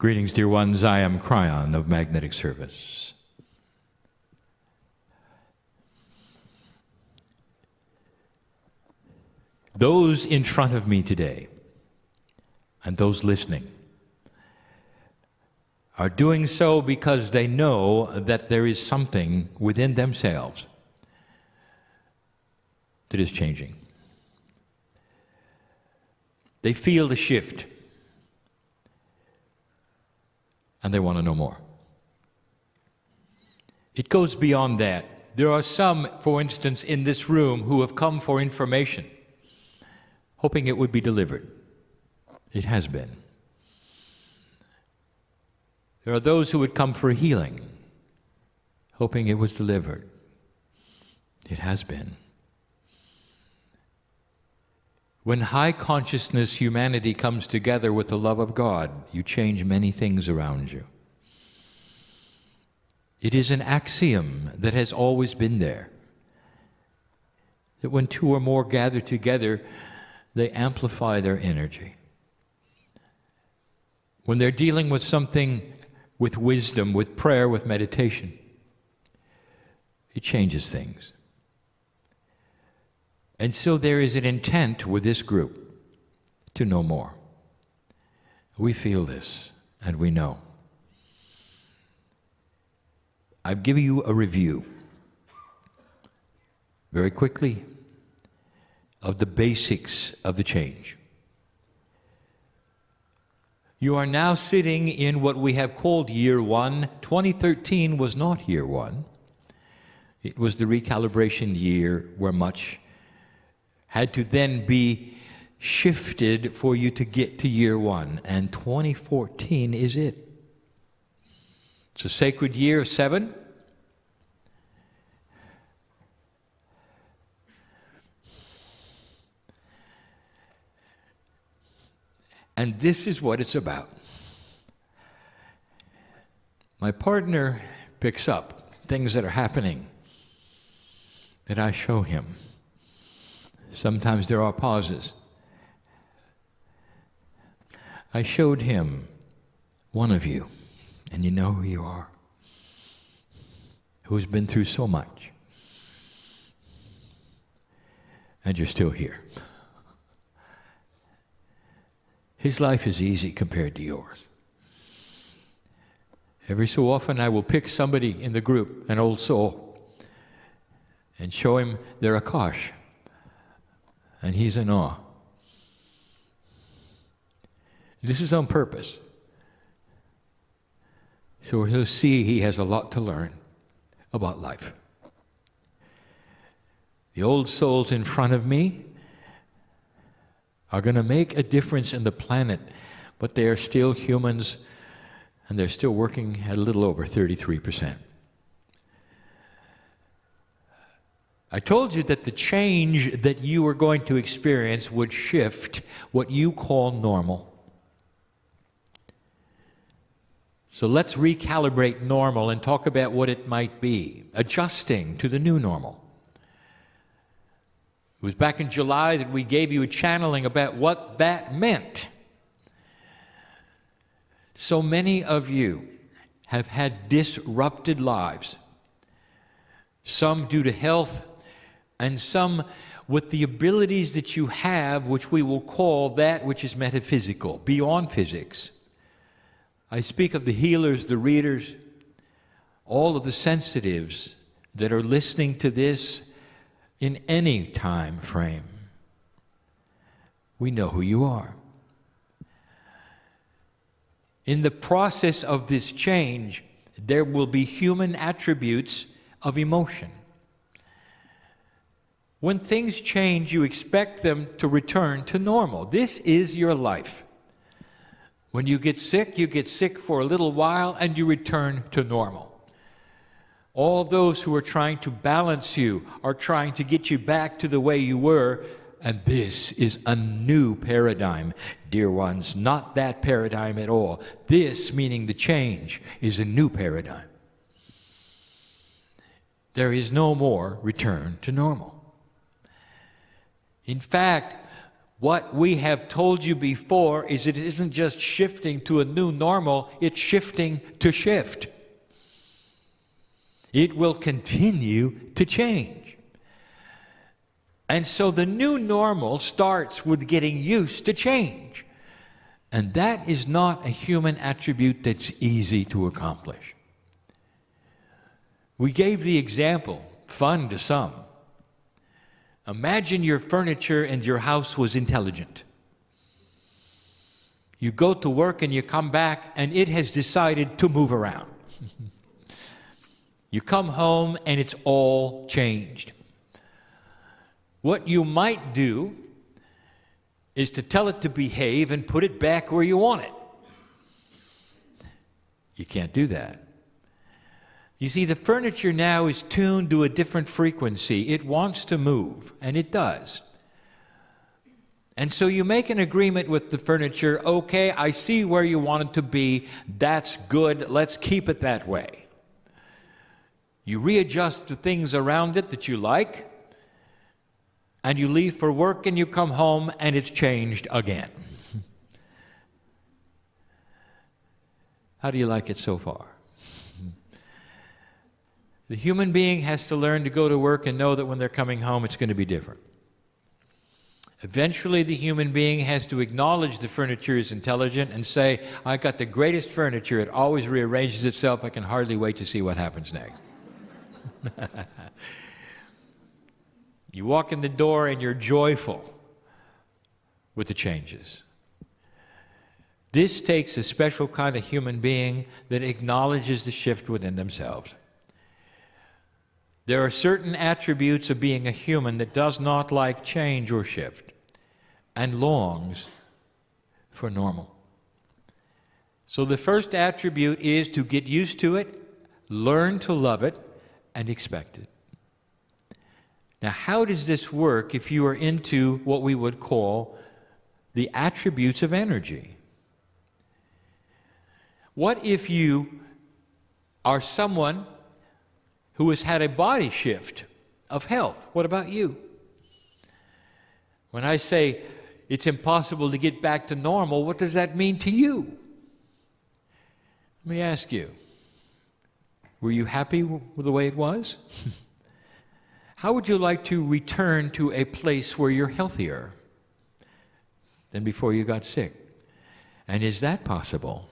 Greetings, dear ones. I am Kryon of Magnetic Service. Those in front of me today and those listening are doing so because they know that there is something within themselves that is changing. They feel the shift, and they want to know more. It goes beyond that. There are some, for instance, in this room who have come for information, hoping it would be delivered. It has been. There are those who would come for healing, hoping it was delivered. It has been. When high consciousness humanity comes together with the love of God, you change many things around you. It is an axiom that has always been there, that when two or more gather together, they amplify their energy. When they're dealing with something with wisdom, with prayer, with meditation, it changes things. And so there is an intent with this group to know more. We feel this, and we know. I've given you a review, very quickly, of the basics of the change. You are now sitting in what we have called year one. 2013 was not year one. It was the recalibration year where much had to then be shifted for you to get to year one. And 2014 is it. It's a sacred year, 7. And this is what it's about. My partner picks up things that are happening that I show him. Sometimes there are pauses. I showed him one of you, and you know who you are, who's been through so much, and you're still here. His life is easy compared to yours. Every so often I will pick somebody in the group, an old soul, and show him their Akash, and he's in awe. This is on purpose. So he'll see he has a lot to learn about life. The old souls in front of me are going to make a difference in the planet, but they are still humans, and they're still working at a little over 33%. I told you that the change that you are going to experience would shift what you call normal. So let's recalibrate normal and talk about what it might be, adjusting to the new normal. It was back in July that we gave you a channeling about what that meant. So many of you have had disrupted lives, some due to health, and some with the abilities that you have, which we will call that which is metaphysical, beyond physics. I speak of the healers, the readers, all of the sensitives that are listening to this in any time frame. We know who you are. In the process of this change, there will be human attributes of emotion. When things change, you expect them to return to normal. This is your life. When you get sick for a little while, and you return to normal. All those who are trying to balance you are trying to get you back to the way you were, and this is a new paradigm, dear ones, not that paradigm at all. This, meaning the change, is a new paradigm. There is no more return to normal. In fact, What we have told you before is it isn't just shifting to a new normal, it's shifting to shift. It will continue to change. And so the new normal starts with getting used to change. And that is not a human attribute that's easy to accomplish. We gave the example, fun to some. Imagine your furniture and your house was intelligent. You go to work and you come back and it has decided to move around. You come home and it's all changed. What you might do is to tell it to behave and put it back where you want it. You can't do that. You see, the furniture now is tuned to a different frequency. It wants to move, and it does. And so you make an agreement with the furniture. Okay, I see where you want it to be. That's good. Let's keep it that way. You readjust the things around it that you like, and you leave for work and you come home and it's changed again. How do you like it so far? The human being has to learn to go to work and know that when they're coming home it's going to be different. Eventually the human being has to acknowledge the furniture is intelligent and say, I got the greatest furniture, it always rearranges itself, I can hardly wait to see what happens next. You walk in the door and you're joyful with the changes. This takes a special kind of human being that acknowledges the shift within themselves. There are certain attributes of being a human that does not like change or shift and longs for normal. So the first attribute is to get used to it, learn to love it, and expect it. Now, how does this work if you are into what we would call the attributes of energy? What if you are someone who has had a body shift of health? What about you? When I say it's impossible to get back to normal, what does that mean to you? Let me ask you, were you happy with the way it was? How would you like to return to a place where you're healthier than before you got sick? And is that possible?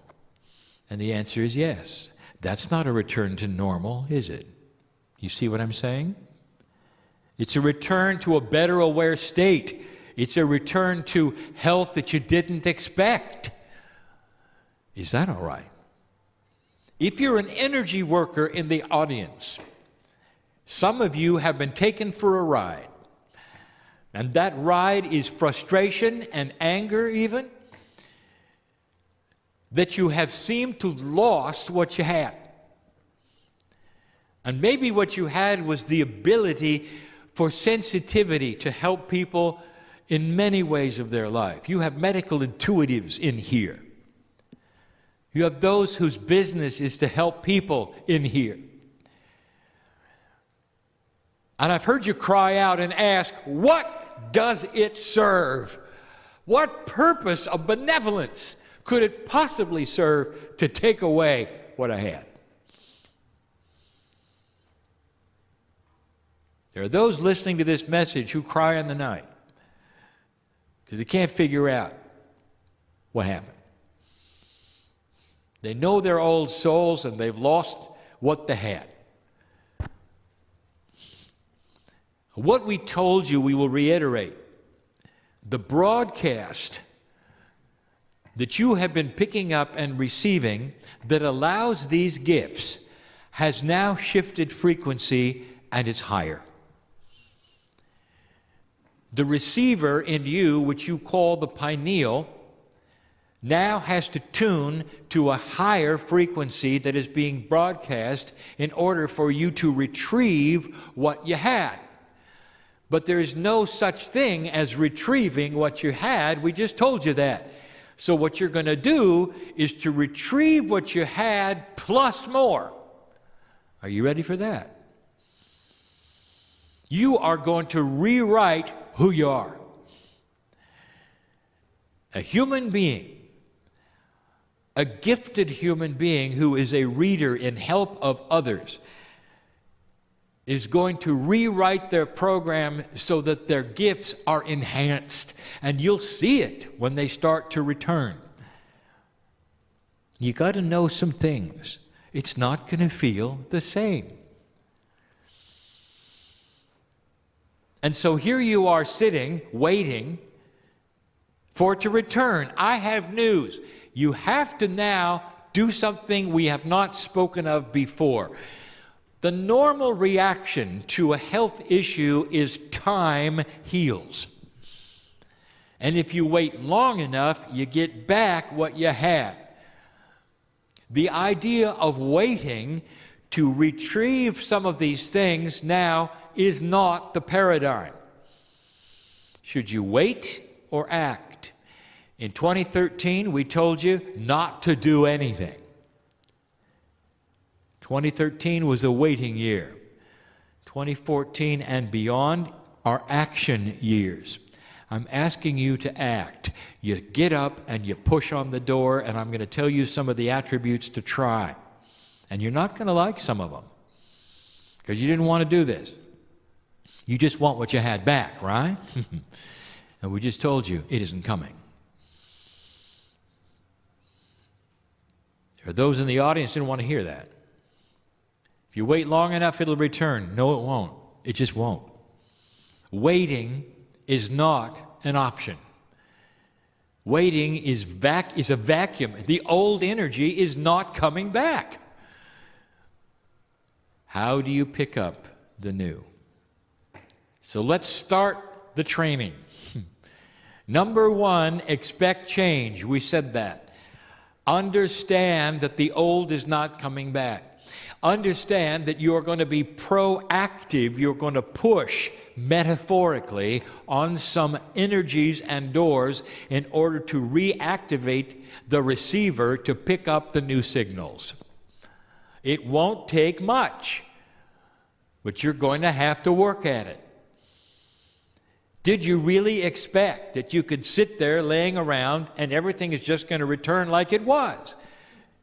And the answer is yes. That's not a return to normal, is it? You see what I'm saying? It's a return to a better aware state. It's a return to health that you didn't expect. Is that all right? If you're an energy worker in the audience, some of you have been taken for a ride. And that ride is frustration and anger even, that you have seemed to have lost what you had. And maybe what you had was the ability for sensitivity to help people in many ways of their life. You have medical intuitives in here. You have those whose business is to help people in here. And I've heard you cry out and ask, what does it serve? What purpose of benevolence could it possibly serve to take away what I had? There are those listening to this message who cry in the night because they can't figure out what happened. They know they're old souls and they've lost what they had. What we told you, we will reiterate. The broadcast that you have been picking up and receiving that allows these gifts has now shifted frequency and it's higher. The receiver in you, which you call the pineal, now has to tune to a higher frequency that is being broadcast in order for you to retrieve what you had. But there is no such thing as retrieving what you had. We just told you that. So what you're going to do is to retrieve what you had plus more. Are you ready for that? You are going to rewrite who you are. A human being, a gifted human being who is a reader in help of others, is going to rewrite their program so that their gifts are enhanced. And you'll see it when they start to return. You got to know some things. It's not going to feel the same. And so here you are sitting, waiting for it to return. I have news. You have to now do something we have not spoken of before. The normal reaction to a health issue is time heals. And if you wait long enough, you get back what you had. The idea of waiting to retrieve some of these things now is not the paradigm. Should you wait or act? In 2013, we told you not to do anything. 2013 was a waiting year. 2014 and beyond are action years. I'm asking you to act. You get up and you push on the door, and I'm going to tell you some of the attributes to try. And you're not going to like some of them, because you didn't want to do this. You just want what you had back, right? And we just told you it isn't coming. There are those in the audience who didn't want to hear that. If you wait long enough, it'll return. No, it won't. It just won't. Waiting is not an option. Waiting is a vacuum. The old energy is not coming back. How do you pick up the new? So let's start the training. Number one, expect change. We said that. Understand that the old is not coming back. Understand that you're going to be proactive. You're going to push, metaphorically, on some energies and doors in order to reactivate the receiver to pick up the new signals. It won't take much, but you're going to have to work at it. Did you really expect that you could sit there laying around and everything is just going to return like it was?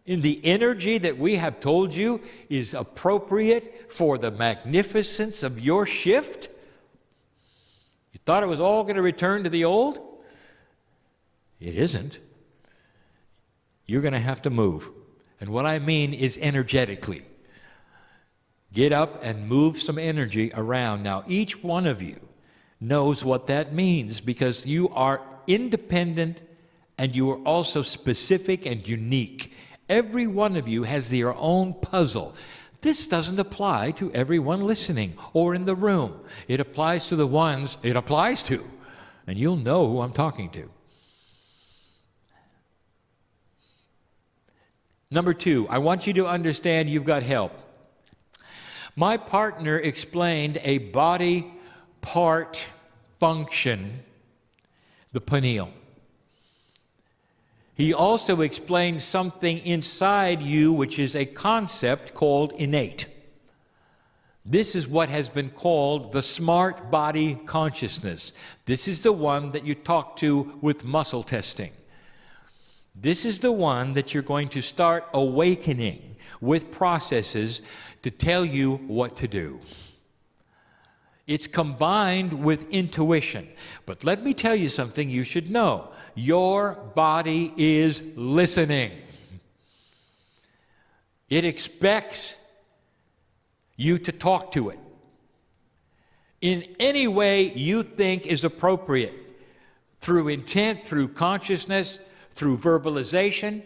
In the energy that we have told you is appropriate for the magnificence of your shift? You thought it was all going to return to the old? It isn't. You're going to have to move. And what I mean is energetically. Get up and move some energy around. Now, each one of you knows what that means, because you are independent and you are also specific and unique. Every one of you has their own puzzle. This doesn't apply to everyone listening or in the room. It applies to the ones it applies to, and you'll know who I'm talking to. Number two, I want you to understand you've got help. My partner explained a body part function, the pineal. He also explained something inside you, which is a concept called innate. This is what has been called the smart body consciousness. This is the one that you talk to with muscle testing. This is the one that you're going to start awakening with processes to tell you what to do. It's combined with intuition. But let me tell you something you should know. Your body is listening. It expects you to talk to it in any way you think is appropriate, through intent, through consciousness, through verbalization.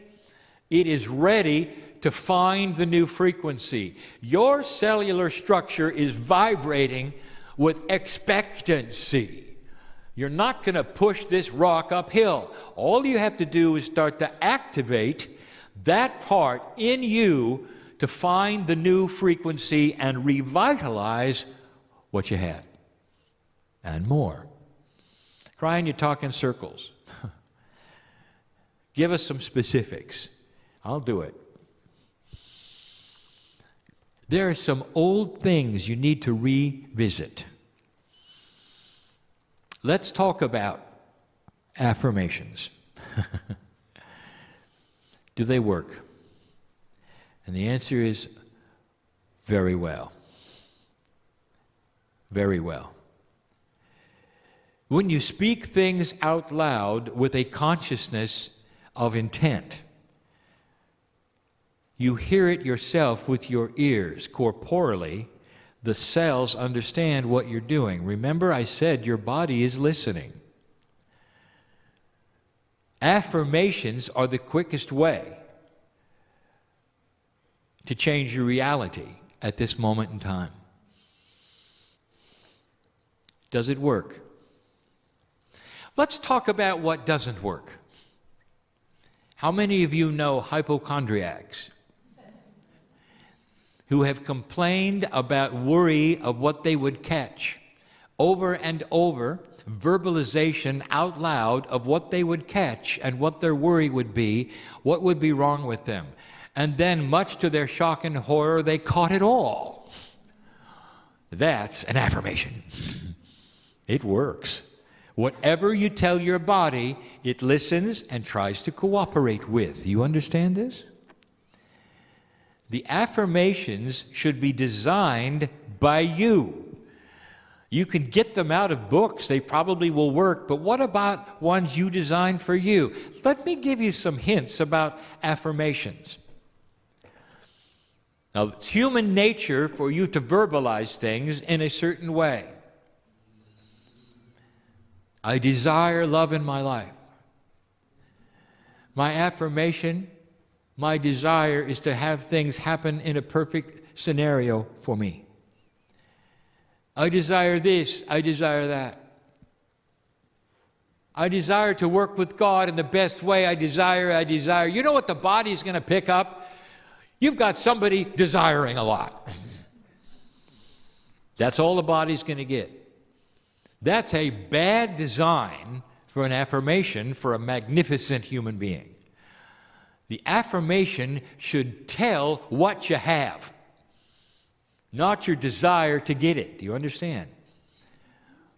It is ready to find the new frequency. Your cellular structure is vibrating with expectancy. You're not going to push this rock uphill. All you have to do is start to activate that part in you to find the new frequency and revitalize what you had. And more. Kryon, you talk in circles. Give us some specifics. I'll do it. There are some old things you need to revisit. Let's talk about affirmations. Do they work? And the answer is very well. Very well. When you speak things out loud with a consciousness of intent, you hear it yourself with your ears. Corporally, the cells understand what you're doing. Remember, I said your body is listening. Affirmations are the quickest way to change your reality at this moment in time. Does it work? Let's talk about what doesn't work. How many of you know hypochondriacs who have complained about worry of what they would catch? Over and over, verbalization out loud of what they would catch and what their worry would be, what would be wrong with them. And then, much to their shock and horror, they caught it all. That's an affirmation. It works. Whatever you tell your body, it listens and tries to cooperate with. You understand this? The affirmations should be designed by you. You can get them out of books. They probably will work. But what about ones you design for you? Let me give you some hints about affirmations. Now, it's human nature for you to verbalize things in a certain way. I desire love in my life. My affirmation, my desire is to have things happen in a perfect scenario for me. I desire this, I desire that. I desire to work with God in the best way. I desire. You know what the body's going to pick up? You've got somebody desiring a lot. That's all the body's going to get. That's a bad design for an affirmation for a magnificent human being. The affirmation should tell what you have, not your desire to get it. Do you understand?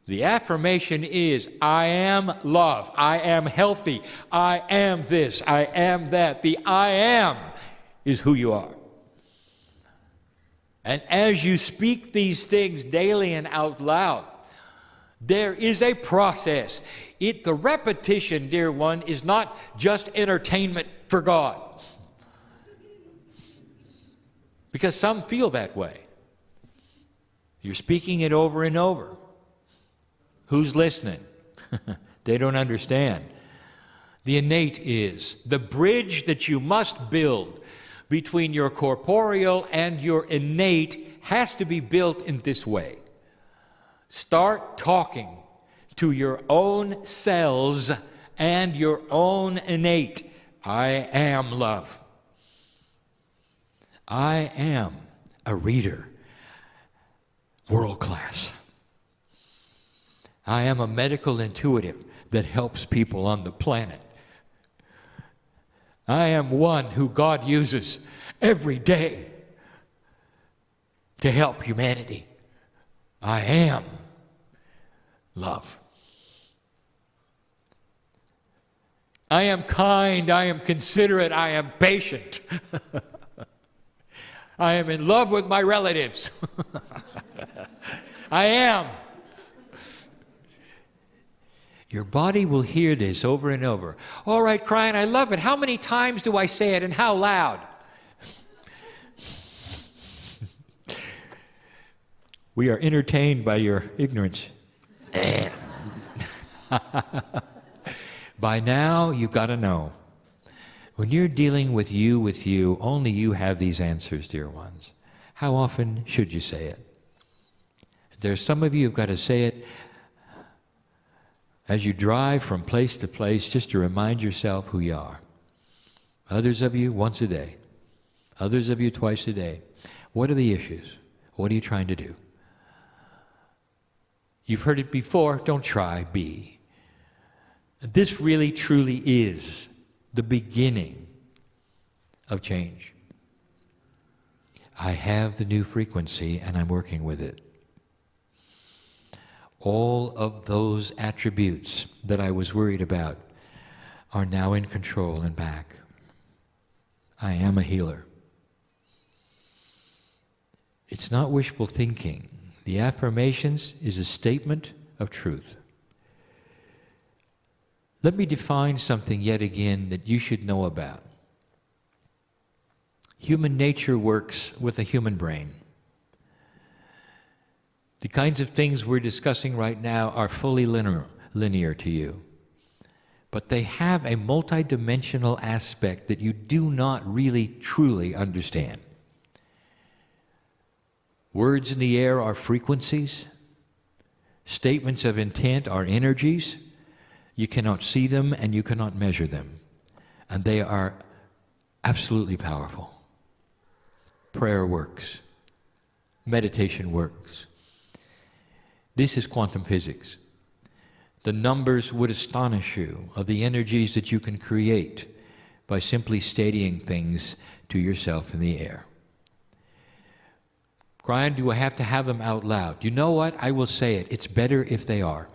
The affirmation is, I am love, I am healthy, I am this, I am that. The I am is who you are. And as you speak these things daily and out loud, there is a process. The repetition, dear one, is not just entertainment for God. Because some feel that way. You're speaking it over and over. Who's listening? They don't understand. The innate is the bridge that you must build between your corporeal and your innate has to be built in this way. Start talking to your own cells and your own innate. I am love. I am a reader, world class. I am a medical intuitive that helps people on the planet. I am one who God uses every day to help humanity. I am love. I am kind, I am considerate, I am patient. I am in love with my relatives. I am. Your body will hear this over and over. All right, Kryon, I love it. How many times do I say it and how loud? We are entertained by your ignorance. By now, you've got to know. When you're dealing with you, only you have these answers, dear ones. How often should you say it? There's some of you who've got to say it as you drive from place to place, just to remind yourself who you are. Others of you, once a day. Others of you, twice a day. What are the issues? What are you trying to do? You've heard it before. Don't try, be. This really, truly is the beginning of change. I have the new frequency, and I'm working with it. All of those attributes that I was worried about are now in control and back. I am a healer. It's not wishful thinking. The affirmations is a statement of truth. Let me define something yet again that you should know about. Human nature works with a human brain. The kinds of things we're discussing right now are fully linear to you. But they have a multidimensional aspect that you do not really truly understand. Words in the air are frequencies. Statements of intent are energies. You cannot see them and you cannot measure them. And they are absolutely powerful. Prayer works. Meditation works. This is quantum physics. The numbers would astonish you of the energies that you can create by simply stating things to yourself in the air. Kryon, do I have to have them out loud? You know what? I will say it. It's better if they are.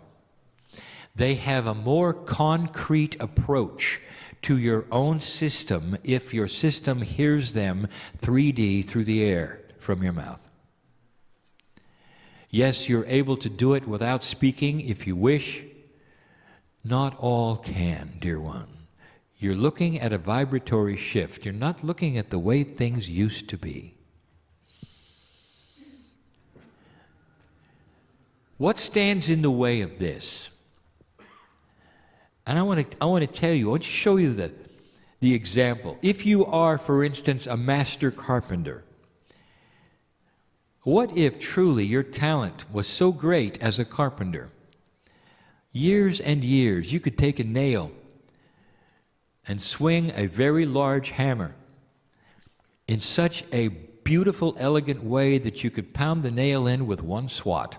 They have a more concrete approach to your own system if your system hears them 3D through the air from your mouth. Yes, you're able to do it without speaking if you wish. Not all can, dear one. You're looking at a vibratory shift. You're not looking at the way things used to be. What stands in the way of this? And I want to tell you, I want to show you the example. If you are, for instance, a master carpenter, what if truly your talent was so great as a carpenter? Years and years, you could take a nail and swing a very large hammer in such a beautiful, elegant way that you could pound the nail in with one swat.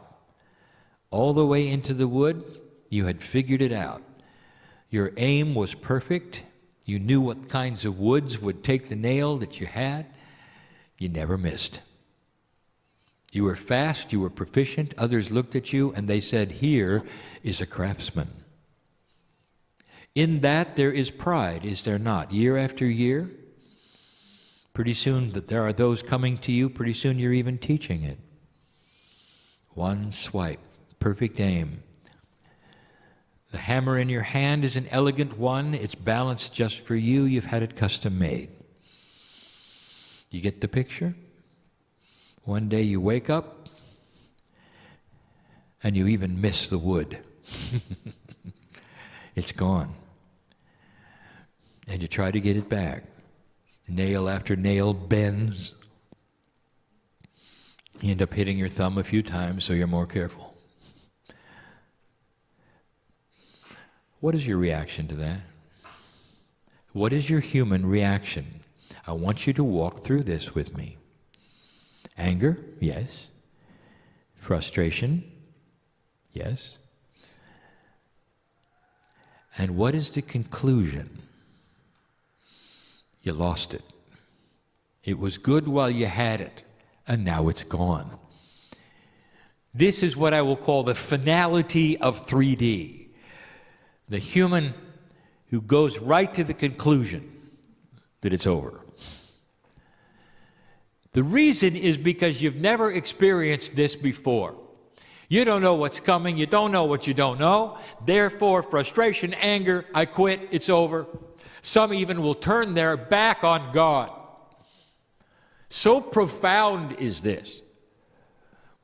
All the way into the wood, you had figured it out. Your aim was perfect. You knew what kinds of woods would take the nail that you had. You never missed. You were fast, you were proficient. Others looked at you and they said, here is a craftsman. In that there is pride, is there not? Year after year, pretty soon that there are those coming to you, pretty soon you're even teaching it. One swipe, perfect aim. The hammer in your hand is an elegant one. It's balanced just for you. You've had it custom made. You get the picture? One day you wake up and you even miss the wood. It's gone. And you try to get it back. Nail after nail bends. You end up hitting your thumb a few times, so you're more careful. What is your reaction to that? What is your human reaction? I want you to walk through this with me. Anger? Yes. Frustration? Yes. And what is the conclusion? You lost it. It was good while you had it, and now it's gone. This is what I will call the finality of 3D. The human who goes right to the conclusion that it's over. The reason is because you've never experienced this before. You don't know what's coming. You don't know what you don't know. Therefore, frustration, anger, I quit, it's over. Some even will turn their back on God. So profound is this.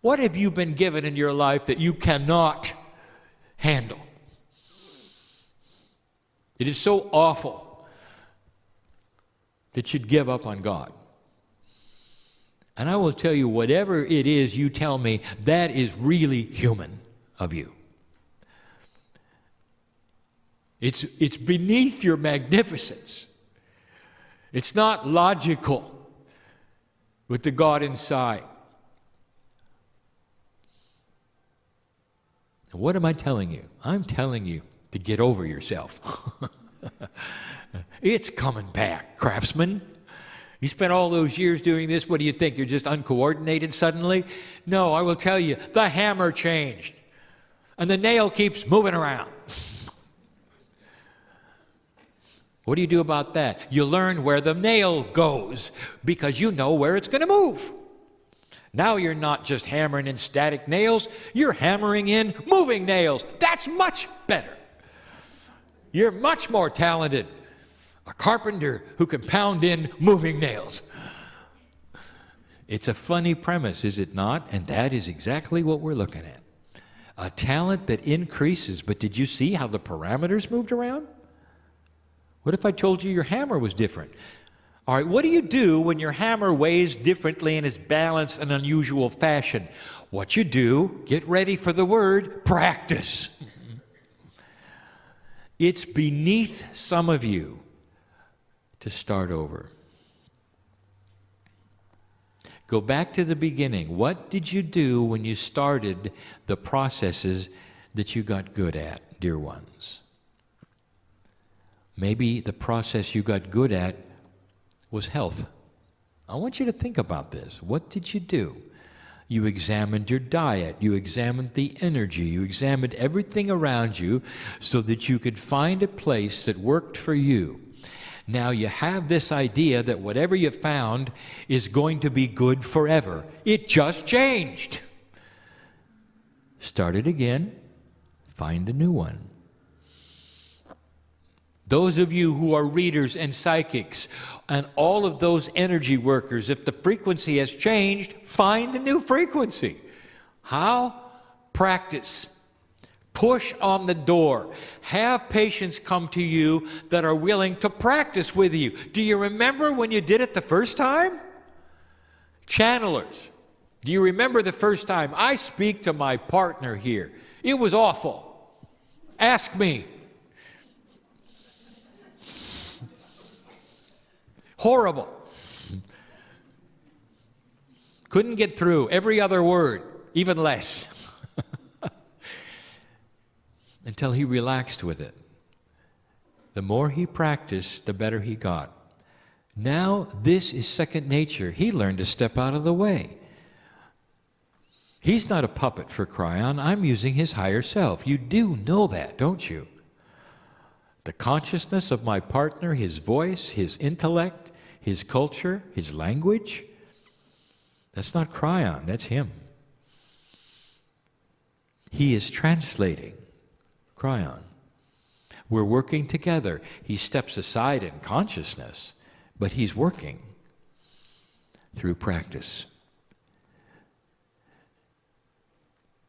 What have you been given in your life that you cannot handle? It is so awful that you'd give up on God. And I will tell you, whatever it is you tell me, that is really human of you. It's beneath your magnificence. It's not logical with the God inside. And what am I telling you? I'm telling you to get over yourself. It's coming back, craftsman. You spent all those years doing this. What do you think? You're just uncoordinated suddenly? No, I will tell you, the hammer changed. And the nail keeps moving around. What do you do about that? You learn where the nail goes because you know where it's going to move. Now you're not just hammering in static nails, you're hammering in moving nails. That's much better. You're much more talented. A carpenter who can pound in moving nails. It's a funny premise, is it not? And that is exactly what we're looking at. A talent that increases, but did you see how the parameters moved around? What if I told you your hammer was different? All right, what do you do when your hammer weighs differently and is balanced in an unusual fashion? What you do, get ready for the word, practice. It's beneath some of you to start over. Go back to the beginning. What did you do when you started the processes that you got good at, dear ones? Maybe the process you got good at was health. I want you to think about this. What did you do? You examined your diet. You examined the energy. You examined everything around you so that you could find a place that worked for you. Now you have this idea that whatever you found is going to be good forever. It just changed. Start it again. Find a new one. Those of you who are readers and psychics and all of those energy workers, if the frequency has changed, find a new frequency. How? Practice. Push on the door. Have patients come to you that are willing to practice with you. Do you remember when you did it the first time? Channelers. Do you remember the first time? I speak to my partner here. It was awful. Ask me. Horrible. Couldn't get through every other word, even less. Until he relaxed with it. The more he practiced, the better he got. Now this is second nature. He learned to step out of the way. He's not a puppet for Kryon. I'm using his higher self. You do know that, don't you? The consciousness of my partner, his voice, his intellect, his culture, his language, that's not Kryon, that's him. He is translating Kryon. We're working together. He steps aside in consciousness, but he's working through practice.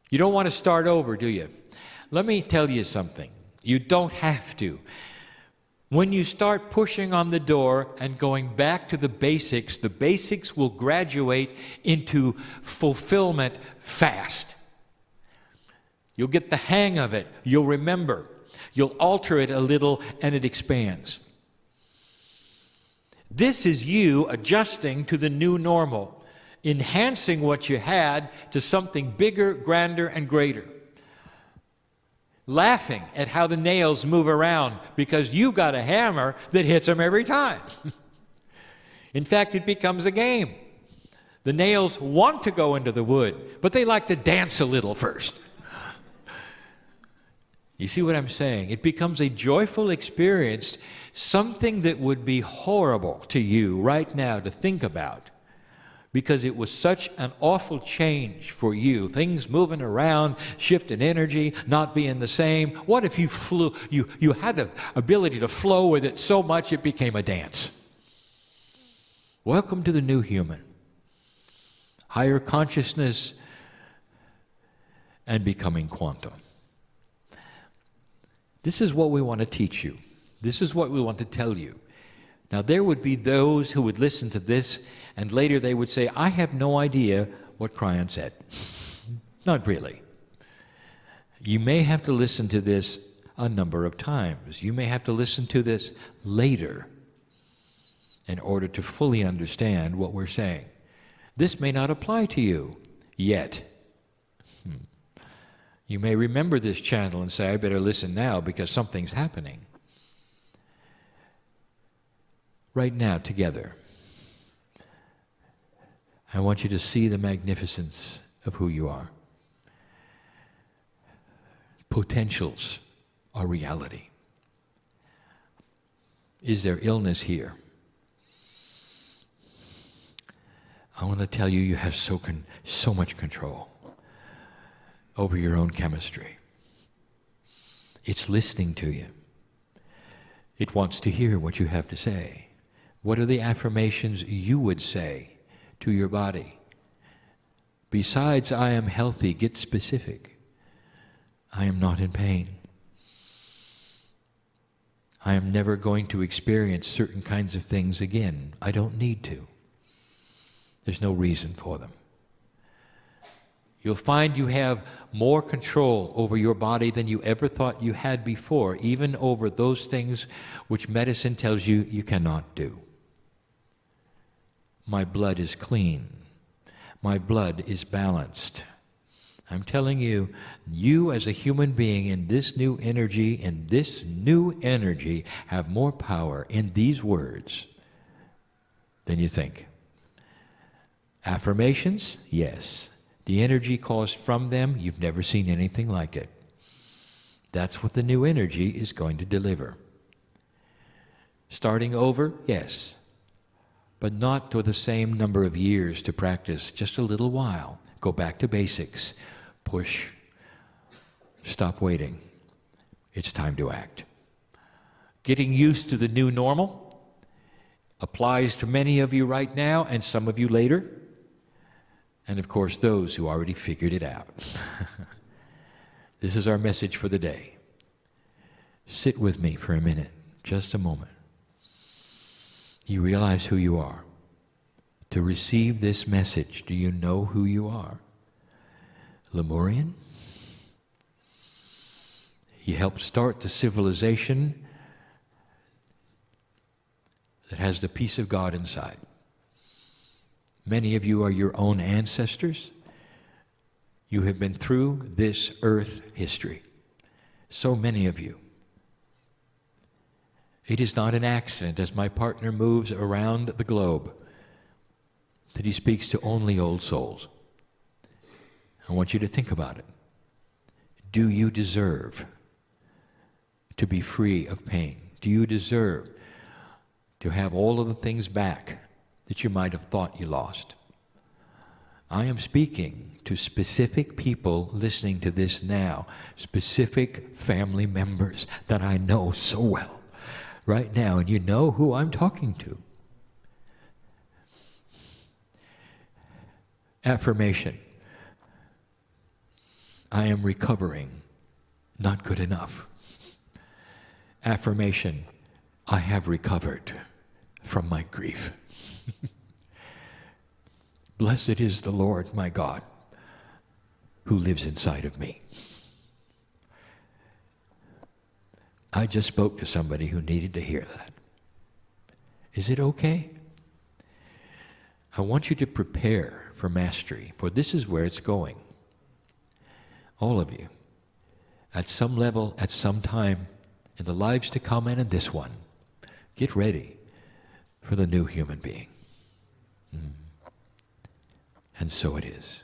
You don't want to start over, do you? Let me tell you something. You don't have to. When you start pushing on the door and going back to the basics will graduate into fulfillment fast. You'll get the hang of it. You'll remember. You'll alter it a little and it expands. This is you adjusting to the new normal, enhancing what you had to something bigger, grander, and greater. Laughing at how the nails move around because you got a hammer that hits them every time. In fact, it becomes a game. The nails want to go into the wood, but they like to dance a little first. You see what I'm saying? It becomes a joyful experience, something that would be horrible to you right now to think about, because it was such an awful change for you. Things moving around, shifting energy, not being the same. What if you flew, you had the ability to flow with it so much it became a dance? Welcome to the new human. Higher consciousness and becoming quantum. This is what we want to teach you. This is what we want to tell you. Now, there would be those who would listen to this, and later they would say, I have no idea what Kryon said. Not really. You may have to listen to this a number of times. You may have to listen to this later in order to fully understand what we're saying. This may not apply to you yet. You may remember this channel and say, I better listen now because something's happening. Right now, together, I want you to see the magnificence of who you are. Potentials are reality. Is there illness here? I want to tell you, you have so much control over your own chemistry. It's listening to you. It wants to hear what you have to say. What are the affirmations you would say to your body? Besides, I am healthy, get specific. I am not in pain. I am never going to experience certain kinds of things again. I don't need to. There's no reason for them. You'll find you have more control over your body than you ever thought you had before, even over those things which medicine tells you you cannot do. My blood is clean. My blood is balanced. I'm telling you, you as a human being in this new energy, have more power in these words than you think. Affirmations? Yes. The energy caused from them, you've never seen anything like it. That's what the new energy is going to deliver. Starting over? Yes. But not to the same number of years to practice, just a little while. Go back to basics. Push. Stop waiting. It's time to act. Getting used to the new normal applies to many of you right now and some of you later. And of course, those who already figured it out. This is our message for the day. Sit with me for a minute, just a moment. You realize who you are. To receive this message, do you know who you are? Lemurian? He helped start the civilization that has the peace of God inside. Many of you are your own ancestors. You have been through this earth history. So many of you. It is not an accident as my partner moves around the globe that he speaks to only old souls. I want you to think about it. Do you deserve to be free of pain? Do you deserve to have all of the things back that you might have thought you lost? I am speaking to specific people listening to this now, specific family members that I know so well right now, and you know who I'm talking to. Affirmation. I am recovering, not good enough. Affirmation. I have recovered from my grief. Blessed is the Lord my God who lives inside of me. I just spoke to somebody who needed to hear that. Is it okay? I want you to prepare for mastery, for this is where it's going. All of you, at some level, at some time, in the lives to come and in this one, get ready for the new human being. And so it is.